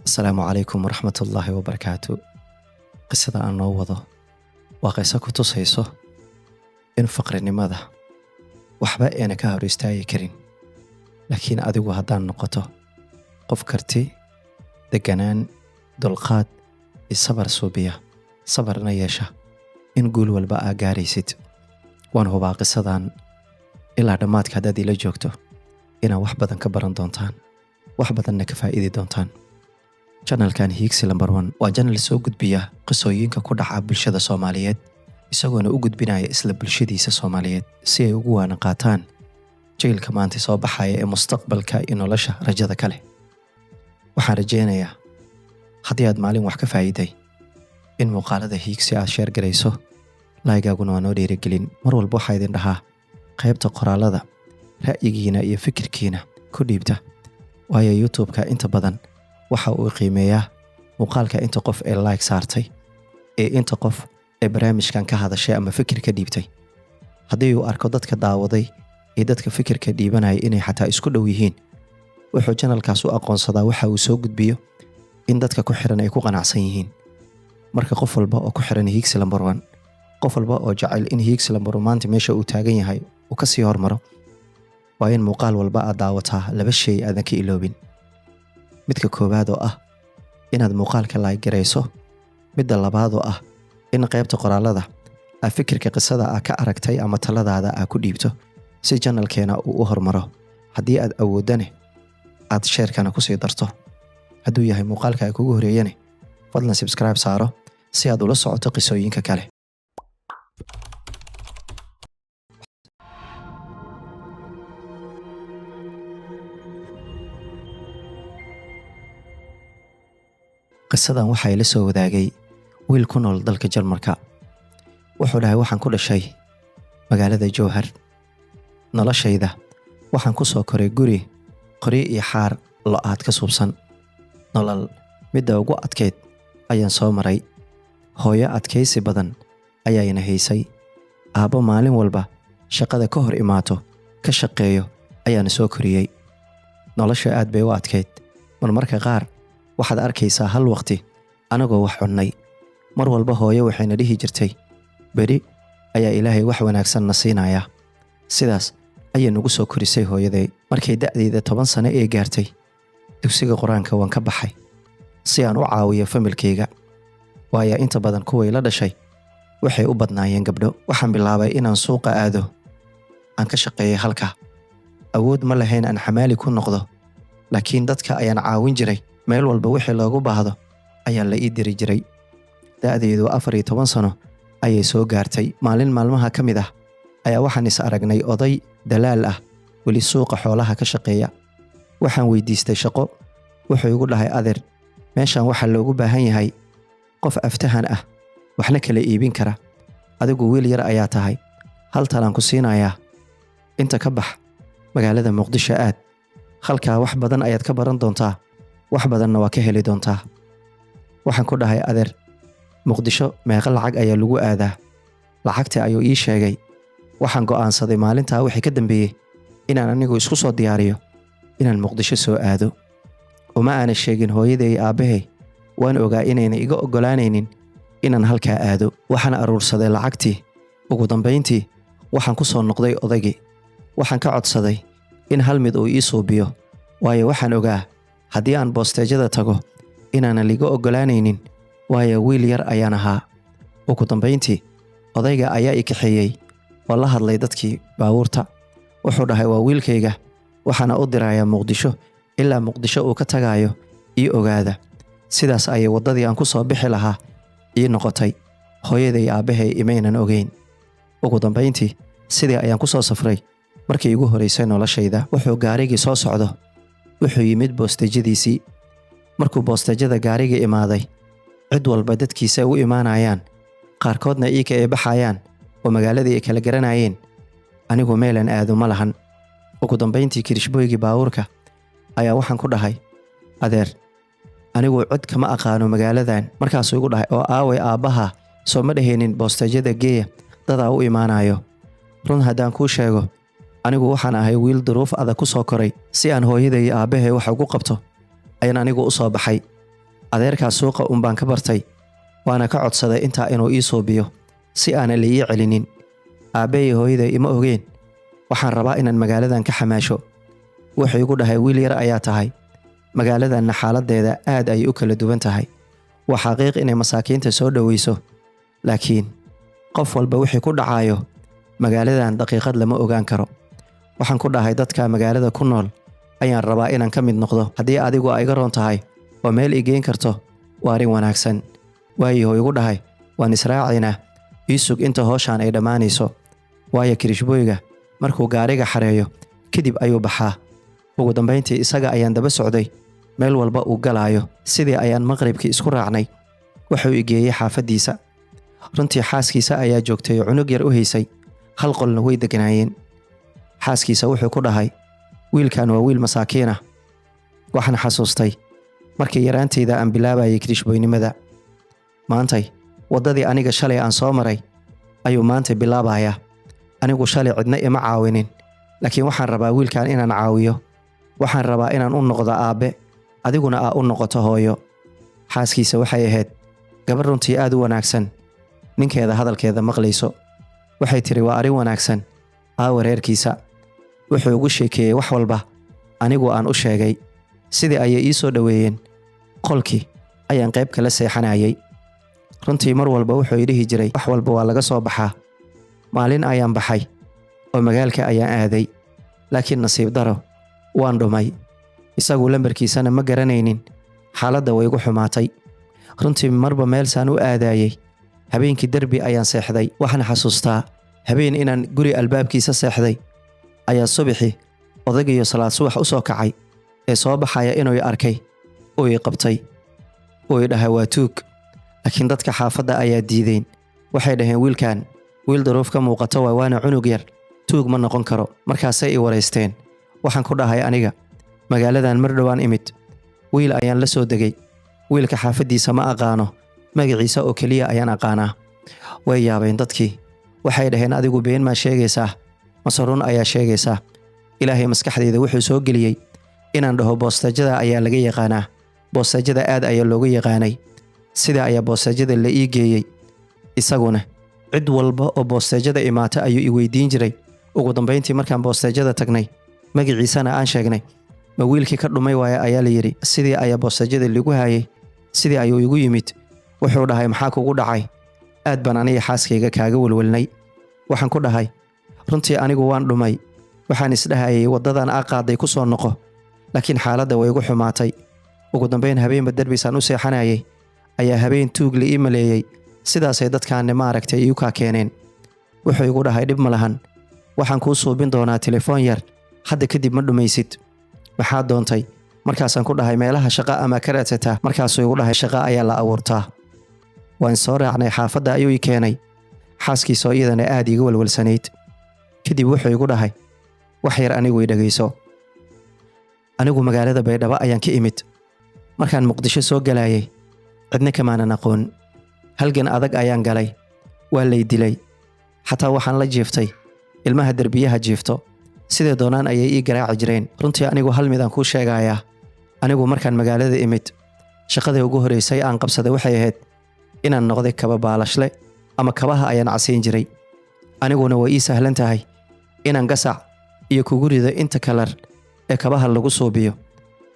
Asalaamu calaykum waraxmatullaahi wabarakaatu. Qisada aan noo wado waa qiso ku tusayso in faqrinimada waxba ayna ka hor istaagi karin, laakiin adigu haddaan noqoto qof karti, deganaan, dulqaad iyo sabar suubiya, sabarna yeesha, in guul walba aa gaaraysid. Waan hubaa qisadan ilaa dhammaadka haddaad ila joogto inaad wax badan ka baran doontaan, wax badanna ka faa'iidi doontaan. Channelkan Hiigsi Lambar 1 waa channel soo gudbiya qisooyinka ku dhaca bulshada Soomaaliyeed, isagoona u gudbinaya isla bulshadiisa Soomaaliyeed si ay ugu waana qaataan jailka maanta soo baxaya ee mustaqbalka iyo nolosha rajada kale. Waxaan rajaynayaa haddii aad maalin wax ka faa'iiday in muuqaalada Hiigsi aad share garayso, like-gaaguna waa noo dhiirigelin. Mar walba waxaa idin dhahaa qaybta qoraalada ra'yigiina iyo fikirkiina ku dhiibta, waayo YouTube-ka inta badan waxa uu qiimeeyaa muuqaalka inta qof ee like saartay ee inta qof ee barnaamijkan ka hadashay ama fikir ka dhiibtay. Haddii uu arko dadka daawaday iyo dadka fikirka dhiibanaya inay xataa isku dhow yihiin, wuxuu channelkaas u aqoonsadaa waxa uu soo gudbiyo in dadka ku xiran ay ku qanacsan yihiin. Marka qof walba oo ku xiran Hiigsi Lambar 1, qof walba oo jecel in Hiigsi Lambar 1 maanta meesha uu taagan yahay uu ka sii hormaro, waa in muuqaal walba aad daawataa laba shay aadan ka iloobin. Midka koowaad oo ah inaad muuqaalka like garayso, midda labaad oo ah in qaybta qoraalada aad fikirka qisada aad ka aragtay ama taladaada aad ku dhiibto si channelkeena uu u hormaro. Haddii aad awoodane aad share-kana ku sii darto. Hadduu yahay muuqaalka ay kugu horeeyane, fadlan subscribe saaro si aad ula socoto qisooyinka kale. Qisadan waxay la soo wadaagay wiil ku nool dalka Jarmalka. Wuxuu dhahay waxaan ku dhashay magaalada Jowhar. Noloshayda waxaan ku soo koray guri qori iyo xaar lo-aad ka suubsan. Nolol midda ugu adkeyd ayaan soo maray. Hooyo adkaysi badan ayaayna haysay. Aabbo maalin walba shaqada ka hor imaato ka shaqeeyo ayaana soo koriyey. Nolosha aad bay u adkeyd. Marmarka qaar waxaad arkaysaa hal waqti anagoo wax cunnay. Mar walba hooyo waxayna dhihi jirtay, beri ayaa Ilaahay wax wanaagsan na siinaya. Sidaas ayay nagu soo korisay hooyaday. Markay da'dayda 10 sano ee gaartay, dugsiga quraanka waan ka baxay si aan u caawiyo familkayga, waayo inta badan kuway la dhashay waxay u badnaayeen gabdho. Waxaan bilaabay inaan suuqa aado, aan ka shaqeeyo halka. Awood ma lahayn aan xamaali ku noqdo, laakiin dadka ayaan caawin jiray. Meel walba wixii loogu baahdo ayaa la ii diri jiray. Da'daydu 14 sano ayay soo gaartay. Maalin maalmaha ka mid ah ayaa waxaan is aragnay oday dalaal ah, weli suuqa xoolaha ka shaqeeya. Waxaan weydiistay shaqo. Wuxuu igu dhahay, adeer, meeshan waxaa loogu baahan yahay qof aftahan ah, waxna kala iibin kara. Adigu wiil yar ayaa tahay, hal talaan ku siinayaa. Inta ka bax magaalada Muqdisho aad. Halkaa wax badan ayaad ka baran doontaa, wax badanna waa ka heli doontaa. Waxaan ku dhahay, adeer, Muqdisho meeqa lacag ayaa lagu aadaa? Lacagta ayuu ii sheegay. Waxaan go'aansaday maalintaa wixii ka dambeeyey inaan anigu isku soo diyaariyo inaan Muqdisho soo aado. Uma aana sheegin hooyaday iyo aabbahay. Waan ogaa inayna iga oggolaanaynin inaan halkaa aado. Waxaan aruursaday lacagtii. Ugu dambayntii waxaan ku soo noqday odaygii. Waxaan ka codsaday in hal mid uu ii suubiyo, waayo waxaan ogaa haddii aan boosteejada tago inaanan liga oggolaanaynin, waayo wiil yar ayaan ahaa. Ugu dambayntii odayga ayaa i kaxeeyey oo la hadlay dadkii baabuurta. Wuxuu dhahay, waa wiilkayga, waxaana u dirayaa Muqdisho ilaa Muqdisho uu ka tagaayo ii ogaada. Sidaas ayay waddadii aan ku soo bixi lahaa ii noqotay. Hooyaday iyo aabbahay imaynan ogeyn. Ugu dambayntii sidii ayaan ku soo safray markii igu horeysay noloshayda. Wuxuu gaarigii soo socdo, wuxuu yimid boostejadiisii. Markuu boostejada gaariga imaaday, cid walba dadkiisa u imaanayaan, qaarkoodna iika ay baxayaan oo magaaladii ay kala garanayeen. Anigu meelan aado ma lahan. Ugu dambayntii kirishbooygii baabuurka ayaa waxaan ku dhahay, adeer, anigu cod kama aqaano magaaladan. Markaasuu igu dhahay, oo aaway aabbaha soo ma dhaheenin boostejada geeya, dadaa u imaanayo. Run haddaan kuu sheego, anigu waxaan ahay wiil duruuf adag ku soo koray. Si aan hooyaday iyo aabbahay wax ugu qabto ayaan anigu u soo baxay. adeerkaa suuqa baan ka bartay waana ka codsaday intaa inuu ii suubiyo si aanan la ii celinin. Aabbey hooyaday ima ogeen. Waxaan rabaa inaan magaaladan ka xamaasho. Wuxuu igu dhahay wiil yar ayaa tahay. Magaaladanna xaaladeeda aad ay u kala duwan tahay. Waa xaqiiq inay masaakiinta soo dhaweyso. Laakiin qof walba wixii ku dhacayo magaaladan daqiiqad lama ogaan karo. Waxaan ku dhahay dadka magaalada ku nool ayaan rabaa inaan ka mid noqdo. Haddii adigu ay iga roon tahay oo meel i geyn karto waa arrin wanaagsan. Waayo igu dhahay waan israacinaa. Ii sug inta hawshan ay dhamaanayso. Waayo kirishbooyga markuu gaariga xareeyo kadib ayuu baxaa. Ugu dambeyntii isaga ayaan daba socday meel walba uu galaayo. Sidii ayaan maqribkii isku raacnay. Wuxuu i geeyay xaafadiisa. Runtii xaaskiisa ayaa joogtay oo cunug yar u haysay. Hal qolna way deganaayeen. Xaaskiisa wuxuu ku dhahay wiilkan waa wiil masaakiin ah. Waxaan xasuustay markii yaraantayda aan bilaabayay kirishbooynimada. Maantay wadadii aniga shalay aan soo maray ayuu maanta bilaabayaa. Anigu shalay cidna ima caawinin, laakiin waxaan rabaa wiilkan inaan caawiyo. Waxaan rabaa inaan u noqdo aabe, adiguna aa u noqoto hooyo. Xaaskiisa waxay ahayd gabar runtii aad u wanaagsan. Ninkeeda hadalkeeda maqlayso. Waxay tiri waa arrin wanaagsan. Wareerkiisa wuxuu ugu sheekeeyay wax walba anigu aan u sheegay. Sidii ayay ii soo dhaweeyeen. Qolkii ayaan qayb kala seexanayay. Runtii mar walba wuxuu ii dhihi jiray wax walba waa laga soo baxaa. Maalin ayaan baxay oo magaalka ayaan aaday. Laakiin nasiib daro waan dhumay. Isagu lambarkiisana ma garanaynin. Xaaladda way igu xumaatay. Runtii marba meel saan u aadayay. Habeenkii darbi ayaan seexday. Waxaan xasuustaa habeen inaan guri albaabkiisa seexday ayaa subaxii odaygiyo salaad subax u soo kacay ee soo baxaya inuu i arkay oo i qabtay oo i dhahay waa tuug. Laakiin dadka xaafadda ayaa diideen. Waxay dhaheen wiilkan wiil daruuf ka muuqata waana cunug yar, tuug ma noqon karo. Markaasay i wareysteen. Waxaan ku dhahay aniga magaaladan mar dhowaan imid. Wiil ayaan la soo degay. Wiilka xaafadiisa ma aqaano. Magaciisa oo kaliya ayaan aqaanaa. Way yaabeen dadkii. Waxay dhaheen adigu been ma sheegaysaa? Masarun ayaa sheegaysaa. Ilaahay maskaxdeeda wuxuu soo geliyay inaan dhaho boostajada ayaa laga yaqaanaa. Boostajada aad ayaa looga yaqaanay. Sida ayaa boostajada la ii geeyay. Isaguna cid walba oo boostajada imaata ayuu i weydiin jiray. Ugu dambeyntii markaan boostajada tagnay magaciisana aan sheegnay. Ma wiilkii ka dhumay waaya ayaa la yiri. Sidii ayaa boostajada lagu hayay. Sidii ayuu igu yimid. Wuxuu dhahay maxaa kugu dhacay? Aad baan aniga xaaskayga kaaga walwalnay. Waxaan ku dhahay runtii anigu waan dhumay. Waxaan isdhahayay wadadan qaaday ku soo noqo. Laakiin xaaladda way igu xumaatay. Ugu dambeyn habeenba darbisaan u seexanayay ayaa habeen tuug la ii maleeyay. Sidaasay dadkaan ma aragtay iyu ka keeneen. Wuxuu igu dhahay dhib ma lahan. Waxaan kuu suubin doonaa telefoon yar. Hadda kadib ma dhumaysid. Maxaa doontay? Markaasaan ku dhahay meelaha shaqo ama ka raadsataa. Markaasuu igu dhahay shaqo ayaa la abuurtaa. Waan soo raacnay xaafadda ayuu i keenay. Xaaskiisa oo iyadana aad iga walwalsanayd. Kadib wuxuu igu dhahay wax yar anigu i dhageyso. Anigu magaalada Baydhabo ayaan ka imid. Markaan Muqdisho soo galayay cidna kamaanan aqoon. Halgan adag ayaan galay. Waa lay dilay. Xataa waxaan la jiiftay ilmaha darbiyaha jiifto. Sidee doonaan ayay ii garaaci jireen. Runtii anigu hal mid aan ku sheegayaa. Anigu markaan magaalada imid shaqada ugu horeysay aan qabsaday waxay ahayd inaan noqday kaba baalashle ama kabaha ayaan casayn jiray. Aniguna way ii sahlan tahay inaan gasac iyo kugu rido inta kalar ee kabaha lagu suubiyo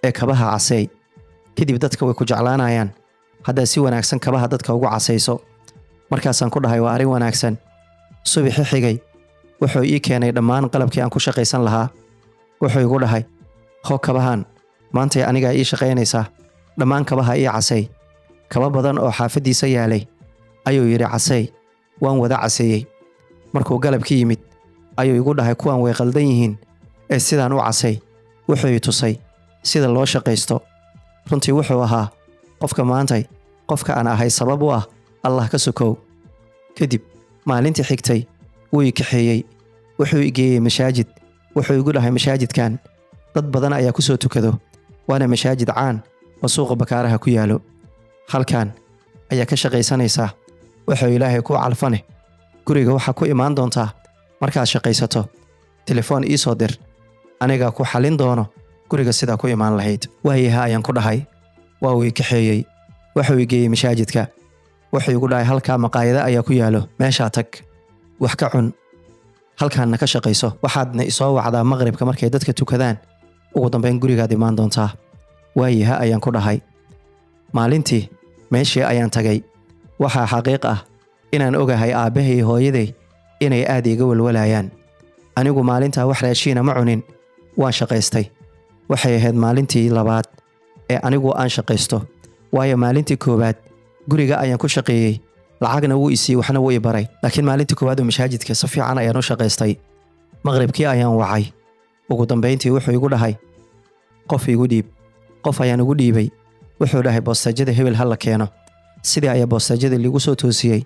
ee kabaha casay. Kadib dadka way ku jeclaanayaan hadda si wanaagsan kabaha dadka ugu casayso. Markaasaan ku dhahay waa arrin wanaagsan. Subaxii xigay wuxuu ii keenay dhammaan qalabkii aan ku shaqaysan lahaa. Wuxuu igu dhahay hoo kabahan maanta aniga ii shaqaynaysaa. Dhammaan kabaha ii casay. Kaba badan oo xaafadiisa yaalay ayuu yiri casay. Waan wada caseeyay. Markuu galabkii yimid ayuu igu dhahay kuwan way qaldan yihiin ee sidaan u casay. Wuxuu i tusay sida loo shaqaysto. Runtii wuxuu ahaa qofka maantay qofka aan ahay sabab u ah Allah ka sokow. Kadib maalintii xigtay wuu i kaxeeyay. Wuxuu i geeyay masaajid. Wuxuu igu dhahay masaajidkan dad badan ayaa ku soo tukado. Waana masaajid caan oo suuqa Bakaaraha ku yaalo. Halkan ayaa ka shaqaysanaysaa. Wuxuu Ilaahay ku calfane. Guriga waxa ku imaan doontaa markaad shaqaysato. Telefoon ii soo dir. Aniga ku xalin doono guriga sida ku imaan lahayd. Waayaha ayaan ku dhahay. Waa uu i kaxeeyay. wuxuu i geeyey masaajidka. wuxuu igu dhahay halkaa maqaayada ayaa ku yaalo, meeshaa tag, wax ka cun, halkaanna ka shaqayso, waxaadna isoo wacdaa maqribka markay dadka tukadaan, ugu dambayn gurigaad imaan doontaa. waayaha ayaan ku dhahay. maalintii meeshii ayaan tagay. waxaa xaqiiq ah inaan ogahay aabbahay iyo hooyaday inay aad iga walwalayaan. anigu maalintaa wax raashiina ma cunin, waan shaqaystay. waxay ahayd maalintii labaad ee anigu aan shaqaysto, waayo maalintii koowaad guriga ayaan ku shaqeeyey, lacagna wuu i siiyey, waxna wuu i baray. laakiin maalintii koowaad oo masaajidka si fiican ayaan u shaqaystay. maqribkii ayaan wacay. ugu dambayntii wuxuu igu dhahay qof igu dhiib. qof ayaan ugu dhiibay. wuxuu dhahay boostajada hebel ha la keeno. sidii ayaa boostajada liigu soo toosiyey.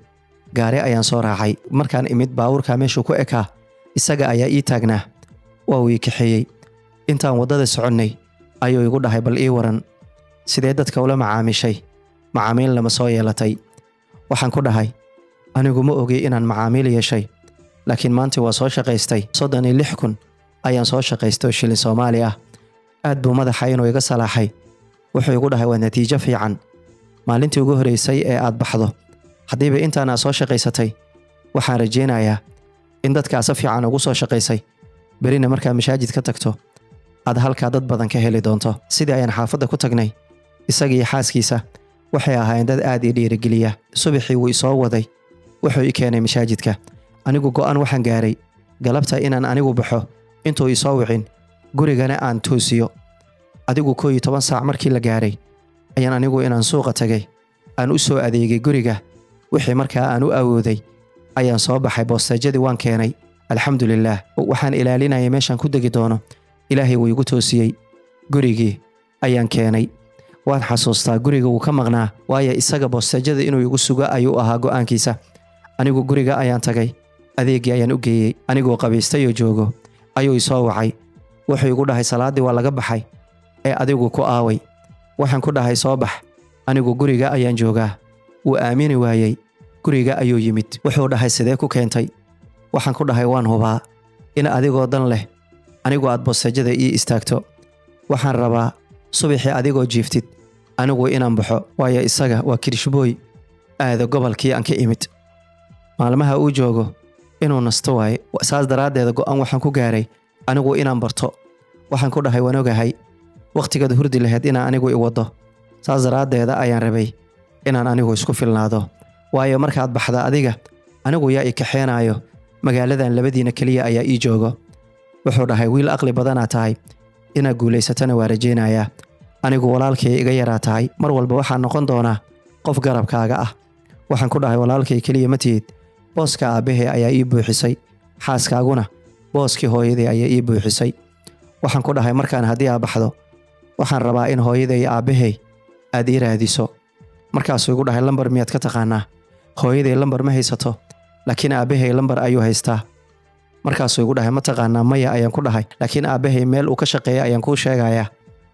gaari ayaan soo raacay. markaan imid baawurkaa meeshuu ku ekaa, isaga ayaa ii taagnaa. waa uu ii kaxeeyey. intaan waddada soconnay ayuu igu dhahay bal ii waran, sidee dadka ula macaamishay, macaamiil lama soo yeelatay. waxaan ku dhahay anigu ma ogey inaan macaamiil yeeshay, laakiin maanta waa soo shaqaystay. 36,000 ayaan soo shaqaystay oo shilin Soomaali ah. aad buu madaxa inuu iga salaaxay. wuxuu igu dhahay waa natiijo fiican. maalintii ugu horeysay ee aad baxdo, haddiiba intaan aad soo shaqaysatay, waxaan rajaynayaa in dadkaa si fiican ugu soo shaqaysay, berina markaa masaajid ka tagto aad halkaa dad badan ka heli doonto. sidii ayaan xaafadda ku tagnay. isaga iyo xaaskiisa waxay ahaayeen dad aad ii dhiirigeliya. subaxii wuu isoo waday. wuxuu i keenay masaajidka. anigu go'aan waxaan gaaray galabta inaan anigu baxo intuu isoo wicin, gurigana aan toosiyo. adigu 11 saac markii la gaaray ayaan anigu inaan suuqa tagay, aan u soo adeegay guriga. wixii markaa aan u awooday ayaan soo baxay. boostajadii waan keenay. alxamdulillaah. waxaan ilaalinayay meeshaan ku degi doono. ilaahay wuu igu toosiyey. gurigii ayaan keenay. waan xasuustaa guriga wuu ka maqnaa, waayo isaga boostajada inuu igu sugo ayuu ahaa go'aankiisa. anigu guriga ayaan tagay. adeegii ayaan u geeyey. anigoo qabaystay oo joogo ayuu isoo wacay. wuxuu igu dhahay salaaddii waa laga baxay ee adigu ku aaway. waxaan ku dhahay soo bax, anigu guriga ayaan joogaa. wuu aamini waayey. guriga ayuu yimid. wuxuu dhahay sidee ku keentay? waxaan ku dhahay waan hubaa in adigoo dan leh anigu aad boostajada ii istaagto. waxaan rabaa subaxii adigoo jiiftid anigu inaan baxo, waayo isaga waa kirishbooy aada gobolkii aan ka imid. maalmaha uu joogo inuu nasto waaye. saas daraaddeeda go'aan waxaan ku gaaray anigu inaan barto. waxaan ku dhahay waan ogahay wakhtigaad hurdi lahayd inaan anigu i waddo. saas daraaddeeda ayaan rabay inaan anigu isku filnaado, waayo markaad baxda adiga anigu yaa i kaxeenaayo. magaaladan labadiina keliya ayaa ii joogo. wuxuu dhahay wiil aqli badanaa tahay, inaad guulaysatana waa rajaynayaa. anigu walaalkay iga yaraa tahay, mar walba waxaan noqon doonaa qof garabkaaga ah. waxaan ku dhahay walaalkay keliya ma tihid, booska aabbahay ayaa ii buuxisay, xaaskaaguna booskii hooyaday ayaa ii buuxisay. waxaan ku dhahay markaan haddii aad baxdo waxaan rabaa in hooyaday iyo aabbahay aad ii raadiso. markaasuu igu dhahay lambar miyaad ka taqaanaa? hooyaday lambar ma haysato, laakiin aabbahay lambar ayuu haystaa. markaasuu igu dhahay ma taqaanaa? maya ayaan ku dhahay, laakiin aabbahay meel uu ka shaqeeyo ayaan kuu sheegayaa.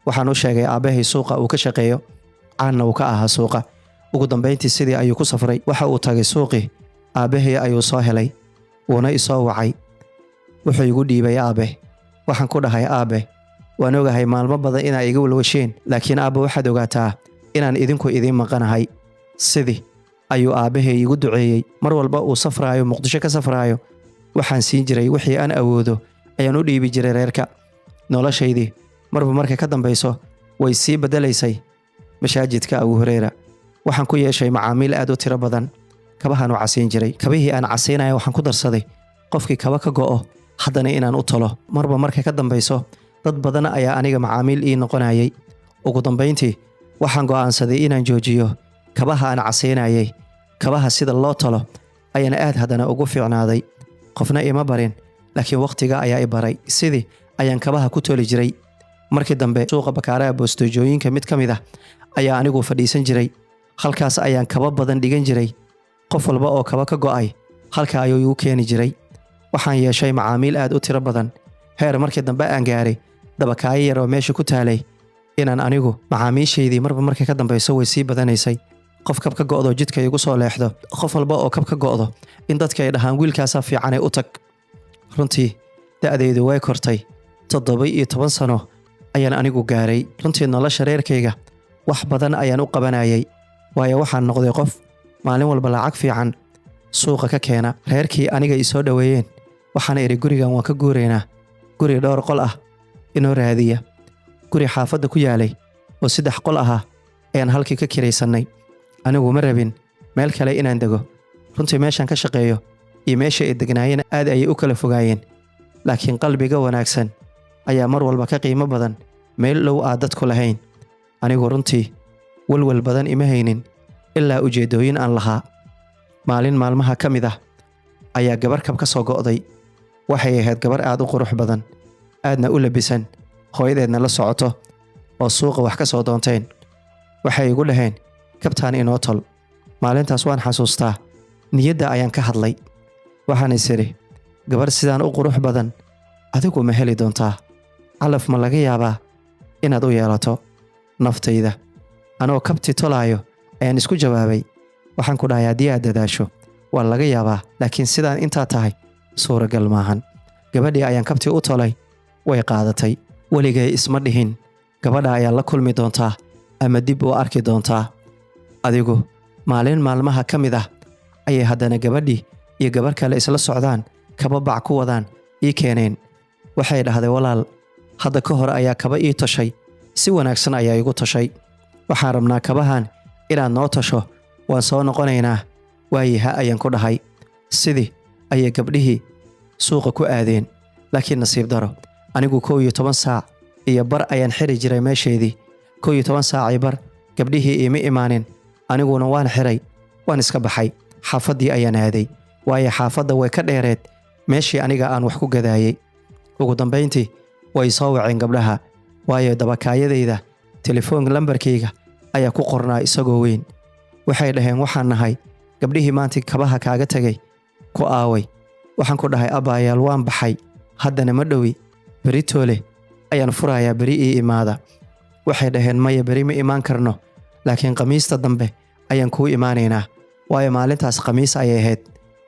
waxaan u sheegay aabbahay suuqa uu ka shaqeeyo, caanna uu ka ahaa suuqa. ugu dambayntii sidii ayuu ku safray. waxa uu tagay suuqii. aabbahay ayuu soo helay, wuuna isoo wacay. wuxuu igu dhiibay aabe. waxaan ku dhahay aabe, waan ogahay maalmo badan inaa iga walwasheen, laakiin aabbe waxaad ogaataa inaan idinku idiin maqanahay. sidii ayuu aabbahay igu duceeyey. mar walba uu safraayo, muqdisho ka safraayo, waxaan siin jiray wixii aan awoodo ayaan u dhiibi jiray reerka. noloshaydii marba marka ka dambayso way sii bedelaysay. masaajidka Abu Hurayra waxaan ku yeeshay macaamiil aad u tiro badan. kabahaan u casiin jiray. kabihii aan casiinaya waxaan ku darsaday qofkii kaba ka go'o haddana inaan u talo. marba marka ka dambayso dad badan ayaa aniga macaamiil ii noqonayay. ugu dambayntii waxaan go'aansaday inaan joojiyo kabaha aan casiinayay. kabaha sida loo talo ayaan aad haddana ugu fiicnaaday. qofna ima barin, laakiin wakhtiga ayaa i baray. sidii ayaan kabaha ku toli jiray. markii dambe suuqa bakaaraha boostojooyinka mid ka mid ah ayaa anigu fadhiisan jiray. halkaas ayaan kaba badan dhigan jiray. qof walba oo kaba ka go'ay halka ayuu igu keeni jiray. waxaan yeeshay macaamiil aad u tiro badan. heer markii dambe aan gaaray dabakaayo yar oo meesha ku taalay inaan anigu macaamiishaydii marba marka ka dambayso way sii badanaysay. qof kab ka go'do jidka igu soo leexdo, qof walba oo kab ka go'do in dadka ay dhahaan wiilkaasaa fiicanay u tag. runtii da'daydu way kortay. 17 sano ayaan anigu gaaray. runtii nolosha reerkayga wax badan ayaan u qabanayay. waayo waxaan noqday qof maalin walba lacag fiican suuqa ka keena. Reerkii aniga i soo dhoweeyeen waxaan idhi gurigan waan ka guuraynaa, guri dhowr qol ah inoo raadiya. Guri xaafadda ku yaalay oo 3 qol ahaa ayaan halkii ka kiraysannay. Anigu ma rabin meel kale inaan dego. Runtii meeshaan ka shaqeeyo iyo meesha ay degnaayeen aad ayay u kala fogaayeen, laakiin qalbiga wanaagsan ayaa mar walba ka qiimo badan meel dhow aad dadku lahayn. Anigu runtii walwal badan ima haynin ilaa ujeedooyin aan lahaa. Maalin maalmaha ka mid ah ayaa gabar kab ka soo go'day. Waxay ahayd gabar aad u qurux badan, aadna u labisan, hooyadeedna la socoto oo suuqa wax ka soo doonteen. Waxay igu dhaheen kabtaan inoo tol. Maalintaas waan xasuustaa, niyadda ayaan ka hadlay. Waxaan is idhi gabar sidaan u qurux badan adigu ma heli doontaa? Calaf ma laga yaabaa inaad u yeelato? Naftayda anoo kabti tolaayo ayaan isku jawaabay, waxaan ku dhahay haddii aad dadaasho waa laga yaabaa, laakiin sidaan intaa tahay suuragal maahan. Gabadhii ayaan kabti u tolay, way qaadatay. Weligay isma dhihin gabadha ayaa la kulmi doontaa ama dib u arki doontaa. Adigu maalin maalmaha ka mid ah ayay haddana gabadhii iyo gabar kale isla socdaan, kaba bac ku wadaan ii keeneen. Waxay dhahday walaal, hadda ka hor ayaa kaba ii toshay, si wanaagsan ayaa igu toshay. Waxaan rabnaa kabahan inaad noo tosho, waan soo noqonaynaa. Waayaha ayaan ku dhahay. Sidii ayay gabdhihii suuqa ku aadeen, laakiin nasiib daro anigu 11 saac iyo bar ayaan xiri jiray meesheedii. 11 saac iyo bar gabdhihii iima imaanin, aniguna waan xiray, waan iska baxay. Xaafaddii ayaan aaday, waayo xaafadda way ka dheereed meeshii aniga aan wax ku gadaayay. Ugu dambayntii way soo waceen gabdhaha, waayo dabakaayadayda telefoon lambarkayga ayaa ku qornaa isagoo weyn. Waxay dhaheen waxaan nahay gabdhihii maantii kabaha kaaga tagay, ku aaway. Waxaan ku dhahay abaayaal waan baxay, haddana ma dhowi, beri toole ayaan furayaa, beri ii imaada. Waxay dhaheen maya, beri ma imaan karno, laakiin khamiista dambe ayaan kuu imaanaynaa, waayo maalintaas khamiis ayay ahayd.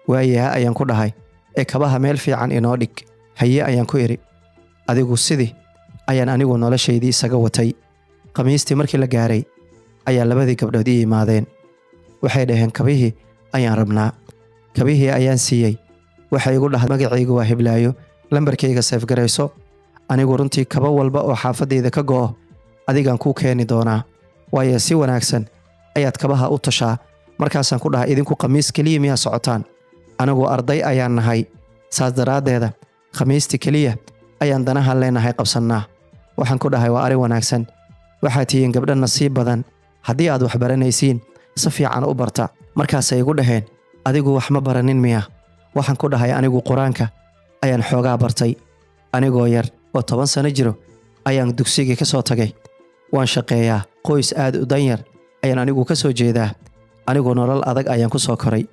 Waayaha ayaan ku dhahay ee kabaha meel fiican inoo dhig. Haye ayaan ku idhi. Adigu sidii ayaan anigu noloshaydii isaga watay. Khamiistii markii la gaaray ayaa labadii gabdhood ii imaadeen. Waxay dhaheen kabihii ayaan rabnaa. Kabihii ayaan siiyey. Waxay igu dhahay magacaygu waa Hiblaayo, lambarkayga seef garayso. Anigu runtii kaba walba oo xaafadayda ka go'o adigaan kuu keeni doonaa, waayo si wanaagsan ayaad kabaha u toshaa. Markaasaan ku dhahay idinku khamiis keliya miyaa socotaan? Anigu arday ayaan nahay, saas daraaddeeda khamiisti keliya ayaan danaha leenahay qabsannaa. Waxaan ku dhahay waa arrin wanaagsan, waxaad tihiin gabdho nasiib badan, haddii aad wax baranaysiin si fiican u barta. Markaasay igu dhaheen adigu wax ma baranin miya? Waxaan ku dhahay anigu quraanka ayaan xoogaa bartay. Anigoo yar oo 10 sano jiro ayaan dugsigii ka soo tagay. Waan shaqeeyaa, qoys aad u danyar ayaan anigu ka soo jeedaa. Anigu nolol adag ayaan ku soo koray.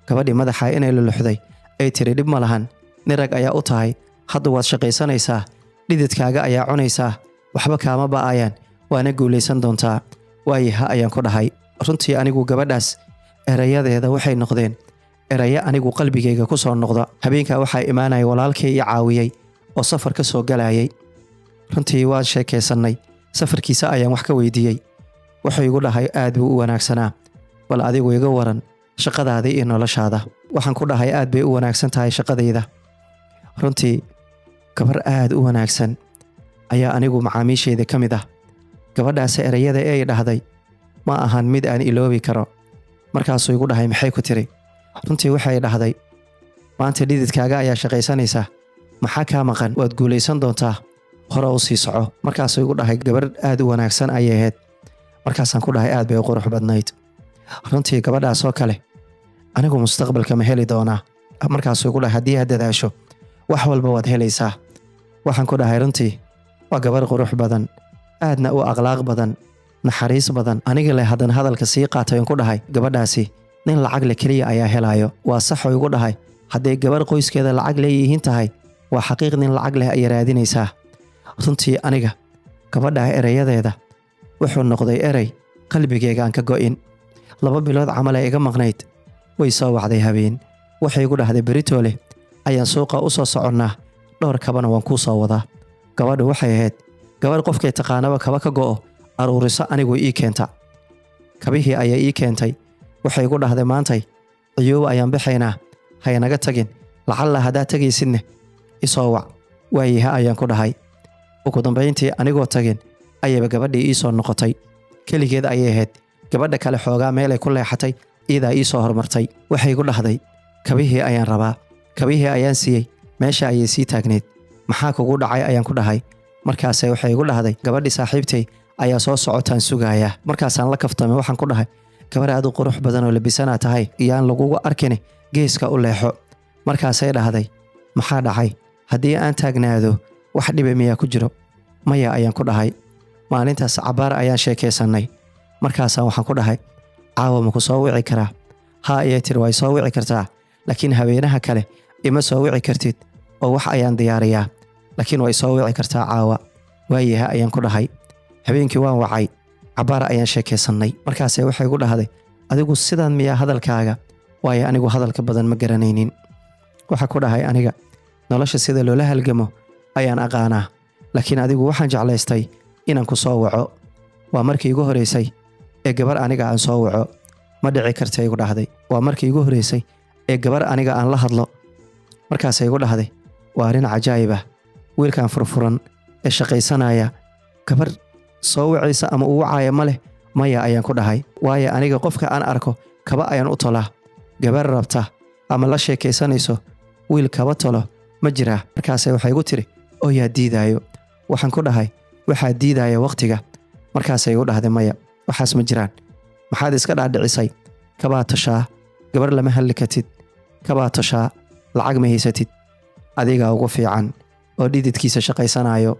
Gabadhii madaxa inay luluxday ay tiri dhib ma lahan, nin rag ayaa u tahay, hadda waad shaqaysanaysaa, dhididkaaga ayaa cunaysaa, waxba kaama ba'ayaan, waana guulaysan doontaa. Waayaha ayaan ku dhahay. Runtii anigu gabadhaas erayadeeda waxay noqdeen eraya anigu qalbigayga ku soo noqda. Habeenkaa waxaa imaanaya walaalkay ii caawiyey oo safar ka soo galayay. Runtii waan sheekaysannay, safarkiisa ayaan wax ka weydiiyey. Wuxuu igu dhahay aad buu u wanaagsanaa, bal adigu iga waran shaqadaada iyo noloshaada. Waxaan ku dhahay aad bay u wanaagsan tahay shaqadayda. Runtii gabar aad u wanaagsan ayaa anigu macaamiishayda ka mid ah. Gabadhaas erayada ay dhahday ma ahan mid aan iloobi karo. Markaasuu igu dhahay maxay ku tiri? Runtii waxay dhahday maanta dhididkaaga ayaa shaqaysanaysaa, maxaa kaa maqan? Waad guulaysan doontaa, hore u sii soco. Markaasuu igu dhahay gabar aad u wanaagsan ayay ahayd. Markaasaan ku dhahay aad bay u qurux badnayd. Runtii gabadhaas oo kale anigu mustaqbalka ma heli doonaa. Markaasuu igu dhahay haddii aad dadaasho wax walba waad helaysaa. Waxaan ku dhahay runtii waa gabar qurux badan, aadna u akhlaaq badan, naxariis badan. Aniga leh haddana hadalka sii qaatay oon ku dhahay gabadhaasi nin lacag le keliya ayaa helaayo. Waa sax oo igu dhahay hadday gabar qoyskeeda lacag leeyihiin tahay, waa xaqiiq nin lacag leh ay raadinaysaa. Runtii aniga gabadha erayadeeda wuxuu noqday erey qalbigayga aan ka go'in. 2 bilood camal ay iga maqnayd, way soo wacday habeen. Waxay igu dhahday beritoole ayaan suuqa u soo soconnaa, dhowr kabana waan kuu soo wadaa. Gabadhu waxay ahayd gabar qofkay taqaanaba kaba ka go'o aruuriso anigu ii keenta. kabihii ayaa ii keentay. waxay igu dhahday maantay ciyoow ayaan bixaynaa, haynaga tagin, lacalla haddaad tegaysidne isoo wac. waayaha ayaan ku dhahay. ugu dambayntii anigoo tagin ayayba gabadhii ii soo noqotay. keligeed ayay ahayd, gabadha kale xoogaa meelay ku leexatay, iidaa ii soo hormartay. waxay igu dhahday kabihii ayaan rabaa. kabihii ayaan siiyey, meesha ayay sii taagneed. maxaa kugu dhacay ayaan ku dhahay. markaasay waxay igu dhahday gabadhii saaxiibtay ayaa soo socotaan sugaaya. markaasaan la kaftamay, waxaan ku dhahay gabar aad u qurux badan oo labisanaa tahay, iyaan lagugu arkini, geeska u leexo. markaasay dhahday maxaa dhacay, haddii aan taagnaado wax dhiba miyaa ku jiro? maya ayaan ku dhahay. maalintaas cabaar ayaan sheekaysannay. markaasaan waxaan ku dhahay caawa ma ku soo wici karaa? haa ayay tiri way soo wici kartaa, laakiin habeenaha kale ima soo wici kartid oo wax ayaan diyaariyaa, laakiin way soo wici kartaa caawa. waayaha ayaan ku dhahay. habeenkii waan wacay, cabaar ayaan sheekaysannay. markaasay waxay igu dhahday adigu sidaan miyaa hadalkaaga? waayo anigu hadalka badan ma garanaynin. waxaa ku dhahay aniga nolosha sida loola halgamo ayaan aqaanaa, laakiin adigu waxaan jeclaystay inaan ku soo waco. waa markii igu horeysay ee gabar aniga aan soo waco. ma dhici karta igu dhahday. waa markii igu horeysay ee gabar aniga aan la hadlo. markaasay igu dhahday waa arrin cajaa'ib ah, wiilkan furfuran ee shaqaysanaya gabar soo wacaysa ama uu wacaaya ma leh. maya ayaan ku dhahay. waayo aniga qofka aan arko kaba ayaan u tolaa. gabar rabta ama la sheekaysanayso wiil kaba tolo ma jiraa? markaasay waxay igu tiri oo yaa diidaayo. waxaan ku dhahay waxaa diidaaya wakhtiga. markaasay igu dhahday maya, waxaas ma jiraan. maxaad iska dhaadhicisay? kabaa toshaa, gabar lama hadli kartid. kabaa toshaa, lacag ma haysatid. adigaa ugu fiican oo dhididkiisa shaqaysanayo.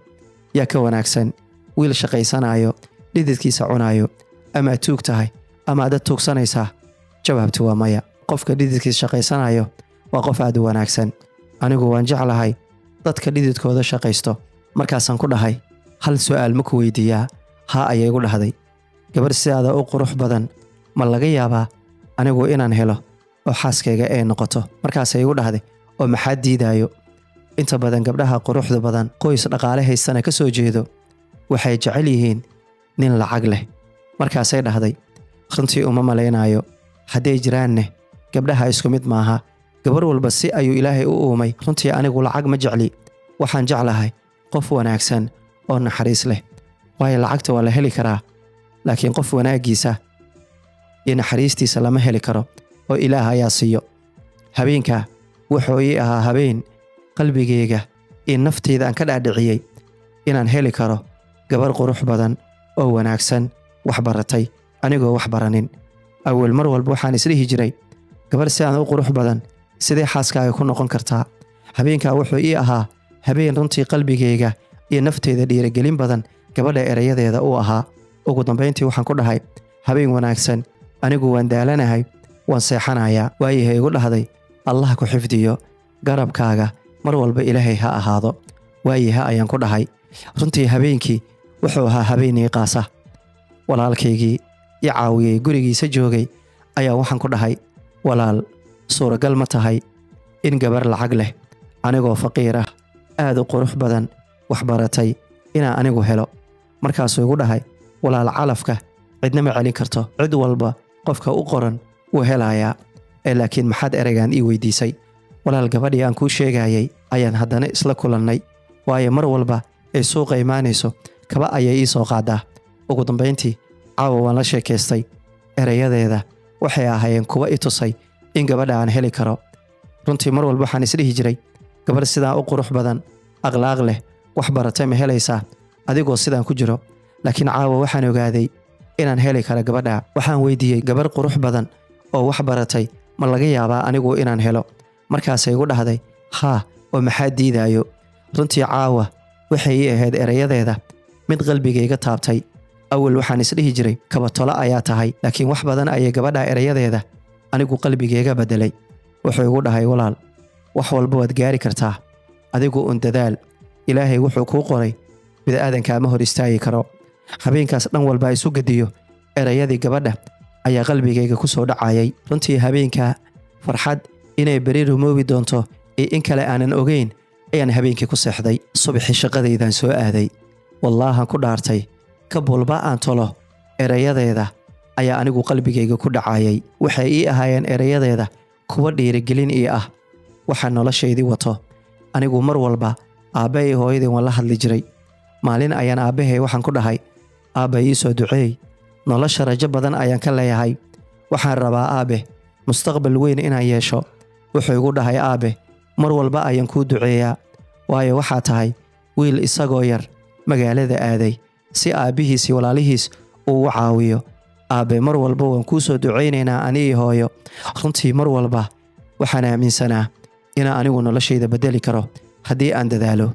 yaa ka wanaagsan wiil shaqaysanayo, dhididkiisa cunaayo. amaad tuug tahay ama adad tuugsanaysaa? jawaabtu waa maya. qofka dhididkiisa shaqaysanayo waa qof aad u wanaagsan. anigu waan jeclahay dadka dhididkooda shaqaysto. markaasaan ku dhahay hal su'aal ma ku weydiiyaa? haa ayay igu dhahday. gabar sidaada u qurux badan ma laga yaabaa anigu inaan helo oo xaaskayga ay noqoto? markaasay igu dhahday oo maxaa diidaayo? inta badan gabdhaha quruxda badan qoys dhaqaale haystana ka soo jeedo waxay jecel yihiin nin lacag leh. markaasay dhahday runtii uma malaynaayo, hadday jiraanne gabdhaha isku mid maaha. gabar walba si ayuu ilaahay u uumay. runtii anigu lacag ma jecli, waxaan jeclahay qof wanaagsan oo naxariis leh. waayo lacagta waa la heli karaa, laakiin qof wanaaggiisa iyo naxariistiisa lama heli karo oo ilaah ayaa siiyo. habeenka wuxuu ii ahaa habeen qalbigayga iyo naftayda aan ka dhaadhiciyey inaan heli karo gabar qurux badan oo wanaagsan, wax baratay anigoo wax baranin. awal mar walba waxaan isdhihi jiray gabar sidaan u qurux badan sidee xaaskaaga ku noqon kartaa? habeenkaa wuxuu ii ahaa habeen runtii qalbigayga iyo naftayda dhiirigelin badan gabadha erayadeeda u ahaa. ugu dambayntii waxaan ku dhahay habeen wanaagsan, anigu waan daalanahay, waan seexanayaa. waayahay igu dhahday allah ku xifdiyo, garabkaaga mar walba ilaahay ha ahaado. waayaha ayaan ku dhahay. runtii habeenkii wuxuu ahaa habeen ii qaasa. walaalkaygii i caawiyey gurigiisa joogay ayaa waxaan ku dhahay walaal, suuragal ma tahay in gabar lacag leh anigoo faqiir ah, aad u qurux badan, wax baratay inaan anigu helo? markaasuu igu dhahay walaal, calafka cidna ma celin karto, cid walba qofka u qoran wuu helayaa. laakiin maxaad ereygaan ii weydiisay? walaal, gabadhii aan kuu sheegayay ayaan haddana isla kulannay. waayo mar walba ay suuqa imaanayso kaba ayay ii soo qaadaa. ugu dambayntii caawa waan la sheekaystay. erayadeeda waxay ahaayeen kuwa i tusay in gabadha aan heli karo. runtii mar walba waxaan isdhihi jiray gabar sidaan u qurux badan, akhlaaq leh, wax baratay ma helaysaa adigoo sidaan ku jiro? laakiin caawa waxaan ogaaday inaan heli karo gabadha. waxaan weydiiyey gabar qurux badan oo wax baratay ma laga yaabaa anigu inaan helo? markaasay igu dhahday haa, oo maxaa diidaayo? runtii caawa waxay ii ahayd erayadeeda mid qalbigayga taabtay. awal waxaan isdhihi jiray kabatolo ayaa tahay, laakiin wax badan ayay gabadha erayadeeda anigu qalbigayga beddelay. wuxuu igu dhahay walaal, wax walba waad gaari kartaa, adigu un dadaal. ilaahay wuxuu kuu qoray bida'aadankaa ma hor istaagi karo. habeenkaas dhan walba isu gediyo erayadii gabadha ayaa qalbigayga ku soo dhacayay. runtii habeenkaa farxad inay beri rumoobi doonto iyo in kale aanan ogeyn ayaan habeenkii ku seexday. subaxii shaqadaydaan soo aaday. wallaahan ku dhaartay kab walba aan tolo erayadeeda ayaa anigu qalbigayga ku dhacayay. Waxay ii ahaayeen erayadeeda kuwa dhiirigelin ii ah waxaan noloshaydii wato. Anigu mar walba aabbahay hooyadii waan la hadli jiray. Maalin ayaan aabbahay waxaan ku dhahay, aabba ii soo duceey, nolosha rajo badan ayaan ka leeyahay, waxaan rabaa aabe mustaqbal weyn inaan yeesho. Wuxuu igu dhahay, aabe mar walba ayaan kuu duceeyaa, waayo waxaa tahay wiil isagoo yar magaalada aaday si aabbihiis iyo walaalihiis uu caawiyo. Aabe mar walba waan kuu soo duceynaynaa ani iyo hooyo. Runtii mar walba waxaan aaminsanaa inaan anigu noloshayda bedeli karo haddii aan dadaalo.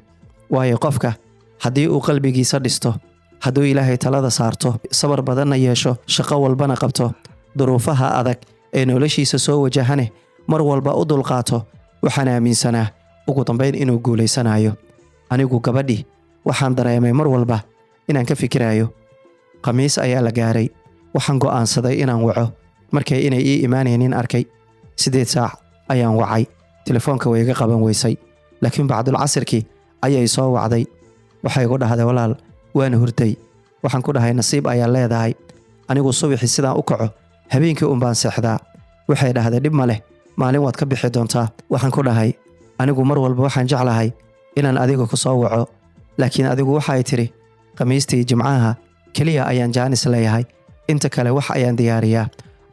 Waayo qofka haddii uu qalbigiisa dhisto, hadduu Ilaahay talada saarto, sabar badanna yeesho, shaqo walbana qabto, duruufaha adag ee noloshiisa soo wajahane mar walba u dulqaato, waxaan aaminsanaa ugu dambayn inuu guulaysanayo. Anigu gabadhii waxaan dareemay mar walba inaan ka fikirayo. Khamiis ayaa la gaaray. Waxaan go'aansaday inaan waco. Markay inay ii imaanaynin arkay 8 saac ayaan wacay. Telefoonka way iga qaban weysay. Laakiin bacdul casirkii ayay soo wacday. Waxay igu dhahday, walaal waan hurday. Waxaan ku dhahay, nasiib ayaa leedahay. Anigu subaxii sidaan u kaco habeenkii baan seexdaa. Waxay dhahday, dhib ma leh, maalin waad ka bixi doontaa. Waxaan ku dhahay, anigu mar walba waxaan jeclahay inaan adiga ku soo waco, laakiin adigu waxay tiri khamiistii jimcaha kaliya ayaan jaanis leeyahay, inta kale wax ayaan diyaariyaa.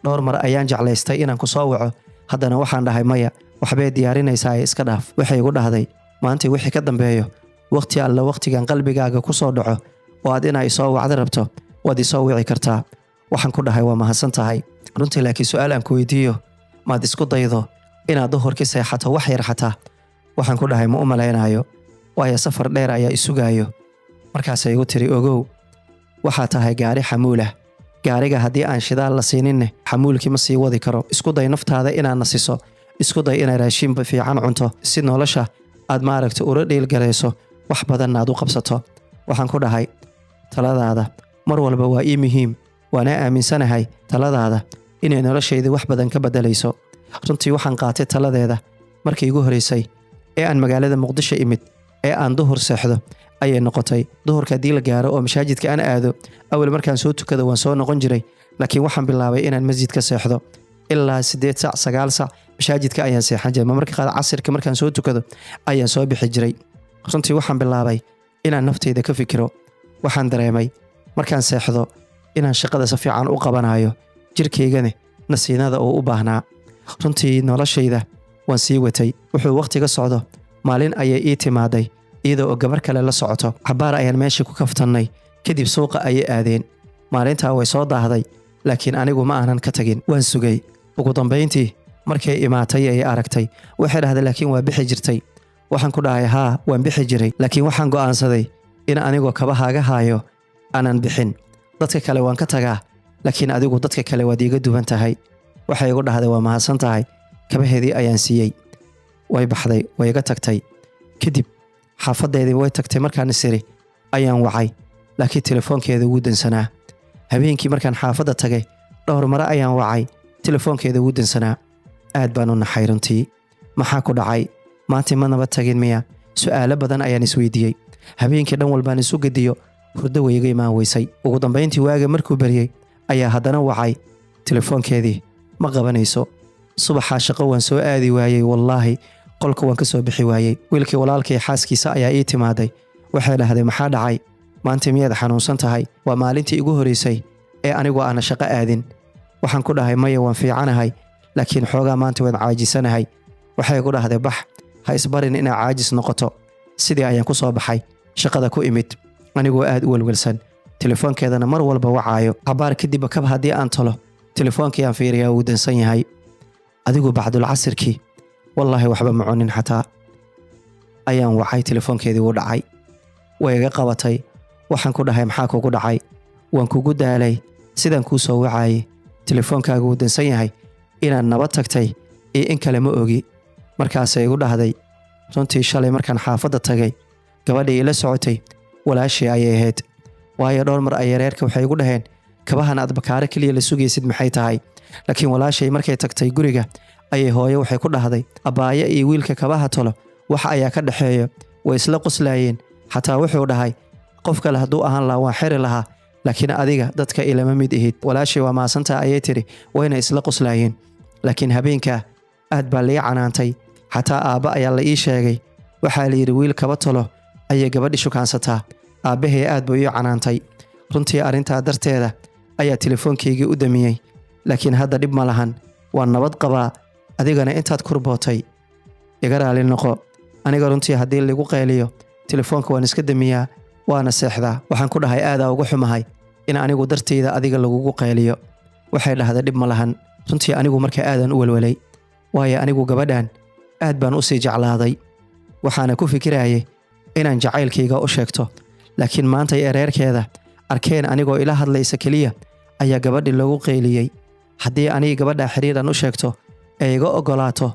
Dhowr mar ayaan jeclaystay inaan ku soo waco, haddana waxaan dhahay maya, waxbay diyaarinaysaa iska dhaaf. Waxay igu dhahday, maanta wixii ka dambeeyo waqti alla waqtigan qalbigaaga ku soo dhaco oo aad inay soo wacdo rabto waad isoo wici kartaa. Waxaan ku dhahay, waa mahadsan tahay. Runtii laakiin su'aal aan ku weydiiyo, maad isku daydo inaad duhurkii seexato wax yar xataa? Waxaan ku dhahay, ma u malaynayo, waayo safar dheer ayaa isugaayo. Markaasay igu tiri, ogow waxaa tahay gaari xamuulah, gaariga haddii aan shidaal la siininne xamuulkii ma sii wadi karo. Isku day naftaada inaad nasiso, isku day inaad raashin fiican cunto si nolosha aad maaragta ula dhiilgarayso, wax badanna aad u qabsato. Waxaan ku dhahay, taladaada mar walba waa ii muhiim, waana aaminsanahay taladaada inay noloshayda wax badan ka bedelayso. Runtii waxaan qaatay taladeeda markii igu horeysay ee aan magaalada Muqdisho imid ee aan duhur seexdo ayay noqotay. Duhurka haddii la gaaro oo masaajidka aan aado, awal markaan soo tukado waan soo noqon jiray, laakiin waxaan bilaabay inaan masjidka seexdo ilaa 8 saac 9 saac masaajidka ayaan seexan jiray. Marka qaar casirka markaan soo tukado ayaan soo bixi jiray. Runtii waxaan bilaabay inaan naftayda ka fikiro. Waxaan dareemay markaan seexdo inaan shaqada si fiican u qabanayo, jirkaygana nasiinada oo u baahnaa. Runtii noloshayda waan sii watay. Wuxuu waqtiga socdo, maalin ayay ii timaaday iyadoo gabar kale la socoto. Xabaar ayaan meeshii ku kaftannay, kadib suuqa ayay aadeen. Maalintaa way soo daahday, laakiin anigu ma aanan ka tagin, waan sugay. Ugu dambayntii markay imaatay ay aragtay, waxay dhahday, laakiin waa bixi jirtay. Waxaan ku dhahay, haa waan bixi jiray, laakiin waxaan go'aansaday in anigoo kabahaaga haayo aanan bixin. Dadka kale waan ka tagaa, laakiin adigu dadka kale waad iiga duwan tahay. Waxay igu dhahday, waa mahadsan tahay. Kabaheedii ayaan siiyey. Way baxday, way iga tagtay. Kadib xaafadeedii way tagtay. Markaan isiri ayaan wacay, laakiin telefoonkeeda wuu dansanaa. Habeenkii markaan xaafadda tagay dhowr mare ayaan wacay, telefoonkeeda wuu dansanaa. Aad baan u naxay runtii. Maxaa ku dhacay? Maanta ma naba tagin miya? Su'aalo badan ayaan isweydiiyey. Habeenkii dhan walbaan isu gediyo, hurdo way iga imaan weysay. Ugu dambayntii waaga markuu baryay ayaa haddana wacay, telefoonkeedii ma qabanayso. Subaxa shaqo waan soo aadi waayey, wallaahi qolka waan ka soo bixi waayey. Wiilkii walaalkay xaaskiisa ayaa ii timaaday. Waxay dhahday, maxaa dhacay? Maanta miyaad xanuunsan tahay? Waa maalintii igu horeysay ee anigu aan shaqo aadin. Waxaan ku dhahay, maya waan fiicanahay, laakiin xoogaa maanta waan caajisanahay. Waxay igu dhahday, bax, ha isbarin inaa caajis noqoto. Sidii ayaan ku soo baxay, shaqada ku imid anigoo aad u walwalsan, telefoonkeedana mar walba wacaayo. Xabaar kadib kab haddii aan talo, telefoonkii aan fiiriyaa wuu dansan yahay. Adigu bacdul casirkii wallaahi waxba ma cunin xataa ayaan wacay, telefoonkeedii wuu dhacay. Way iga qabatay. Waxaan ku dhahay, maxaa kugu dhacay? Waan kugu daalay, sidaan kuu soo wacayay, telefoonkaaga wuu dansan yahay, inaad nabad tagtay iyo in kale ma ogi. Markaasay igu dhahday, runtii shalay markaan xaafadda tagay, gabadhii ila socotay walaashii ayay ahayd. Waayo dhowr mar ayay reerka waxay igu dhaheen, kabahan aad bakaare kaliya la sugaysid maxay tahay? Laakiin walaashay markay tagtay guriga ayay hooyo waxay ku dhahday, abaaye iyo wiilka kabaha tolo wax ayaa ka dhaxeeyo. Way isla qoslayeen. Xataa wuxuu dhahay, qof kale hadduu ahaan lahaa waan xiri lahaa, laakiin adiga dadka ilama mid ihid walaashay waa maasanta ayay tiri wayna isla qoslaayeen laakiin habeenka aad baa lii canaantay xataa aabba ayaa la ii sheegay waxaa la yidhi wiil kaba talo ayay gabadhi shukaansataa aabbahay aad buu ii canaantay runtii arrintaa darteeda ayaa telefoonkaygii u damiyey laakiin hadda dhib ma lahan waa nabad qabaa adigana intaad kurbootay iga raali noqo aniga runtii haddii lagu qayliyo telefoonka waan iska damiyaa waana seexdaa waxaan ku dhahay aadaa uga xumahay in anigu darteyda adiga lagugu qayliyo waxay dhahday dhib ma lahan runtii anigu markaa aadan u walwalay waayo anigu gabadhan aad baan u sii jeclaaday waxaana ku fikirayay inaan jacaylkayga u sheegto laakiin maanta ereerkeeda arkeen anigoo ila hadlaysa keliya ayaa gabadhi lagu qayliyey haddii aniga gabadha xiriiran u sheegto ee iga ogolaato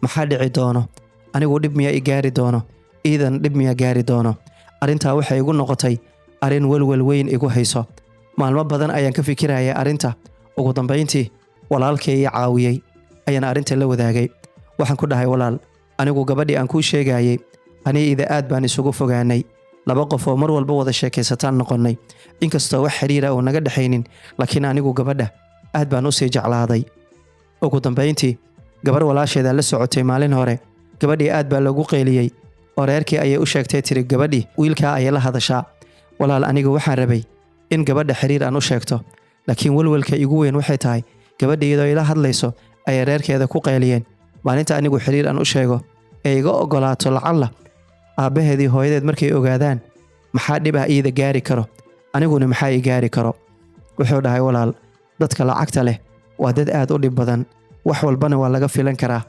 maxaa dhici doono anigu dhib miya i gaari doono iidan dhib miya gaari doono arrintaa waxay igu noqotay arrin welwel weyn igu hayso maalmo badan ayaan ka fikirayay arrinta ugu dambayntii walaalkay ii caawiyey ayaan arrinta la wadaagay waxaan ku dhahay walaal anigu gabadhii aan kuu sheegayay aniida aad baan isugu fogaanay laba qof oo mar walba wada sheekaysataan noqonnay inkastoo wax xiriira oo naga dhaxaynin laakiin anigu gabadha aad baan u sii jeclaaday ugu dambayntii gabar walaasheeda la socotay maalin hore gabadhii aad baa lagu qayliyey oo reerkii ayay u sheegtay tiri gabadhii wiilkaa ayay la hadashaa walaal anigu waxaan rabay in gabadha xiriir aan u sheegto laakiin welwelka igu weyn waxay tahay gabadha iyadoo ila hadlayso ayay reerkeeda ku qayliyeen maalinta anigu xiriir aan u sheego ee iga ogolaato lacalla aabbaheedii hooyadeed markay ogaadaan maxaa dhib ah iida gaari karo aniguna maxaa ii gaari karo wuxuu dhahay walaal dadka lacagta leh waa dad aad u dhib badan wax walbana waa laga filan karaa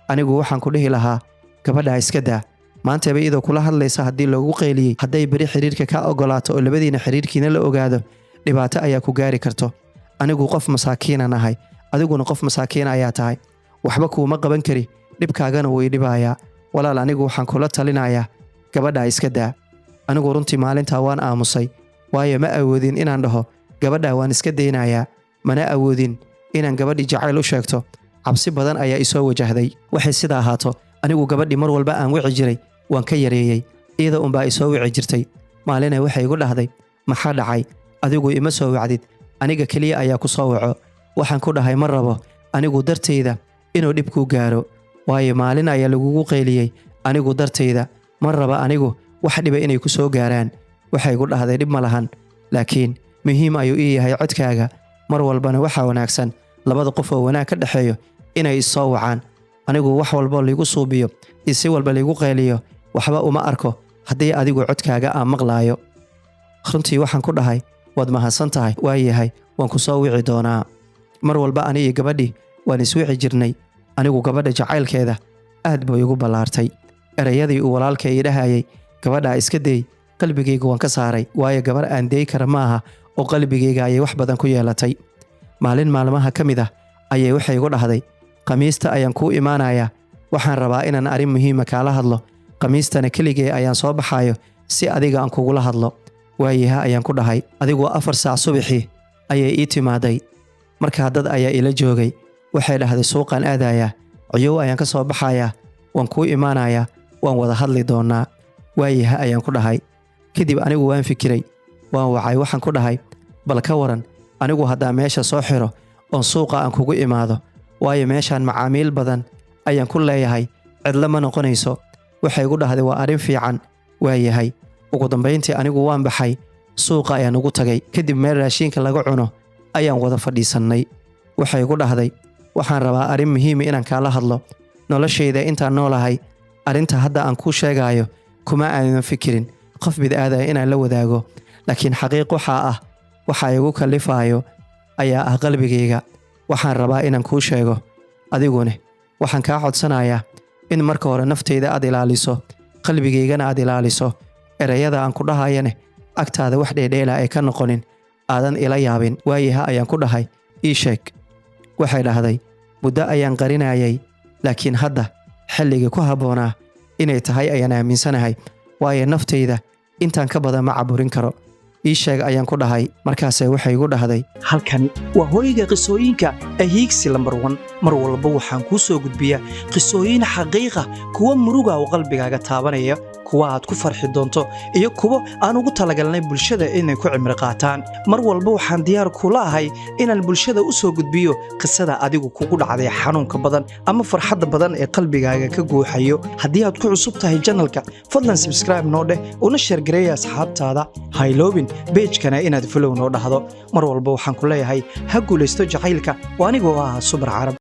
anigu waxaan ku dhihi lahaa gabadha iska daa maantaba iyadoo kula hadlaysa haddii loogu qayliyey hadday beri xiriirka ka ogolaato oo labadiina xiriirkiina la ogaado dhibaato ayaa ku gaari karto anigu qof masaakiinan ahay adiguna qof masaakiin ayaa tahay waxba kuuma qaban kari dhibkaagana wuu ii dhibayaa walaal anigu waxaan kula talinayaa gabadha iska daa anigu runtii maalintaa waan aamusay waayo ma awoodin inaan dhaho gabadha waan iska daynayaa mana awoodin inaan gabadhii jacayl u sheegto cabsi badan ayaa isoo wajahday waxay sida ahaato anigu gabadhii mar walba aan wici jiray waan ka yareeyey iyada unbaa isoo wici jirtay maalinay waxay igu dhahday maxaa dhacay adigu ima soo wacdid aniga keliya ayaa ku soo waco waxaan ku dhahay ma rabo anigu dartayda inuu dhib kuu gaaro waayo maalin ayaa lagugu qayliyey anigu dartayda ma raba anigu wax dhiba inay ku soo gaaraan waxay igu dhahday dhib ma lahan laakiin muhiim ayuu ii yahay codkaaga mar walbana waxaa wanaagsan labada qof oo wanaag ka dhexeeyo inay is soo wacaan anigu wax walbo liigu suubiyo iyo si walba liigu qayliyo waxba uma arko haddii adigu codkaaga aan maqlaayo runtii waxaan ku dhahay waad mahadsan tahay waayahay waan ku soo wici doonaa mar walba ani iyo gabadhii waan iswici jirnay anigu gabadha jacaylkeeda aad buu igu ballaartay erayadii uu walaalkay ii dhahayay gabadhaa iska day qalbigayga waan ka saaray waayo gabar aan deey kara maaha oo qalbigayga ayay wax badan ku yeelatay maalin maalmaha ka mid ah ayay waxay igu dhahday khamiista ayaan kuu imaanayaa waxaan rabaa inaan arrin muhiima kaala hadlo khamiistana keligee ayaan soo baxaayo si adiga aan kugula hadlo waayaha ayaan ku dhahay adigu 4 saac subaxii ayay ii timaaday markaa dad ayaa ila joogay waxay dhahday suuqaan aadayaa ciyow ayaan ka soo baxayaa waan kuu imaanayaa waan wada hadli doonaa waayaha ayaan ku dhahay kadib anigu waan fikiray waan wacay waxaan ku dhahay bal ka waran anigu haddaa meesha soo xiro oon suuqa aan kugu imaado waayo meeshaan macaamiil badan ayaan ku leeyahay cidla ma noqonayso waxay igu dhahday waa arrin fiican waayahay ugu dambayntii anigu waan baxay suuqa ayaan ugu tagay kadib meel raashiinka laga cuno ayaan wada fadhiisannay waxay igu dhahday waxaan rabaa arrin muhiima inaan kaala hadlo noloshayda intaan noolahay arrinta hadda aan kuu sheegaayo kuma aanan fikirin qof bid'aadaya inaan la wadaago laakiin xaqiiq waxaa ah waxa igu kallifaayo ayaa ah qalbigayga waxaan rabaa inaan kuu sheego adigune waxaan kaa codsanayaa in marka hore naftayda aad ilaaliso qalbigaygana aad ilaaliso erayada aan ku dhahayane agtaada wax dheedheela ay ka noqonin aadan ila yaabin waayaha ayaan ku dhahay ii sheeg waxay dhahday muddo ayaan qarinayay laakiin hadda xilligii ku habboonaa inay tahay ayaan aaminsanahay waayo naftayda intaan ka badan ma caburin karo ii sheeg ayaan ku dhahay markaasee waxay igu dhahday halkani waa hooyga qisooyinka Hiigsi lambar 1 mar walba waxaan kuu soo gudbiyaa qisooyin xaqiiqa kuwa muruga oo qalbigaaga taabanaya kuwa aad ku farxi doonto iyo kuwa aan ugu talagalnay bulshada inay ku cimri qaataan mar walba waxaan diyaar kula ahay inaan bulshada u soo gudbiyo qisada adigu kugu dhacday xanuunka badan ama farxadda badan ee qalbigaaga ka guuxayo haddii aad ku cusub tahay channelka fadlan subscribe noo dheh una share gareeya asxaabtaada hayloobin page-kana inaad follow noo dhahdo mar walba waxaan ku leeyahay ha guulaysto jacaylka waa anigoo ah Subar Carab